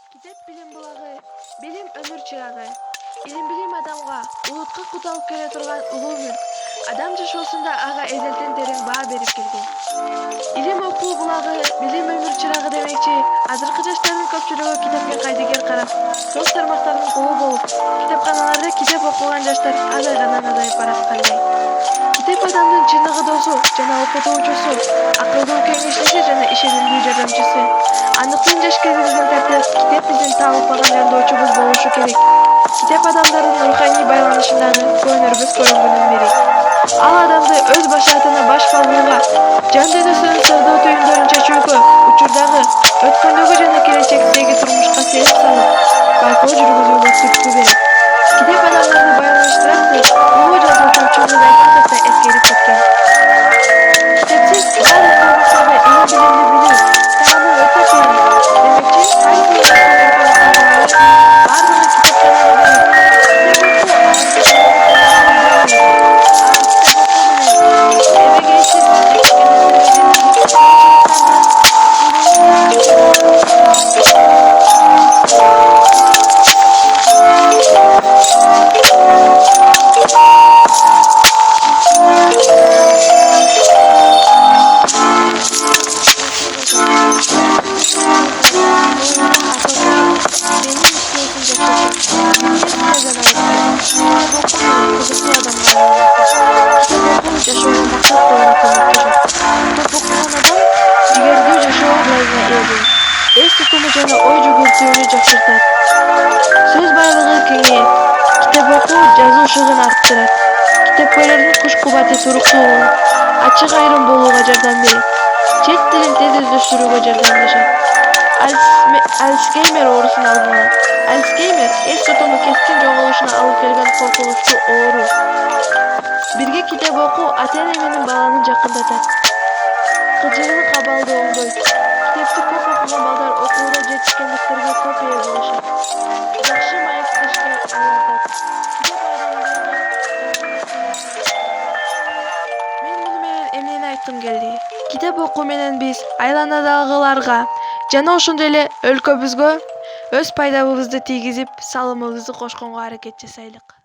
Китеп билим булагы, билим өмүр чырагы. Илим-билим адамга, улутка куталып келе турган улуу мүлк. Адам жашоосунда ага эзелтен терең баа берип келген. Илим окуу булагы, билим өмүр чырагы демекчи, азыркы жаштардын көпчүлүгү китепке кайдыгер карап, соц тармактардын кулу болуп, китепканаларда китеп окуган жаштар азайгандан азайып бараткандай. Китеп адамдын чыныгы досу жана окутуучусу, акылдуу кеңешчиси жана ишенимдүү жардамчысы. Андыктан жаш кезибизден тартып китеп биздин таалыкпаган жандоочубуз болушу керек. Китеп адамдардын руханий байланышындагы көөнөрбөс көрүнгүнүн бири. Ал адамды өз башаатына баш багууга, жан дүйнөсүнүн сырдуу түйүндөрүн чечүүгө, учурдагы, өткөндөгү жана келечектеги турмушка сеним салып, байкоо жүргүзүүгө түрткү берет. Китеп адамдарды байланыштырат деп улуу жазуучу Чыңгыз Айтматов да эскерип кеткен. Китепсиз баардык тармактарда илим-билимди билүү, таануу өтө кыйын. Демекчи, кайсы баардыгы китепканада болот. Китеп окуу эбегейсиз жашоого максат коюуга көмөктөшөт. Китеп окуган адам жигердүү жашоо образуна ээ болот. Эс тутуму жана ой жүгүртүүнү жакшыртат. Сөз байлыгы кеңейет. Китеп окуу жазуу шыгын арттырат. Китепкөйлөрдүн куш-кубаты туруктуу болот. Ачык айрым болууга жардам берет. Чет тилин тез өздөштүрүүгө жардамдашат. Альцгеймер оорусун алдын алат. Альцгеймер эс тутуму кескин жоголушуна алып келген коркунучтуу оору. Бирге китеп окуу ата-эне менен баланы жакындатат. Кыжырылык абалды оңдойт. Китепти көп окуган балдар окууда жетишкендиктерге көп ээ болушат. Жакшы маектешке айлантат. Мен муну менен эмнени айткым келди? Китеп окуу менен биз айланадагыларга жана ошондой эле өлкөбүзгө өз пайдабызды тийгизип, салымыбызды кошконго аракет жасайлык.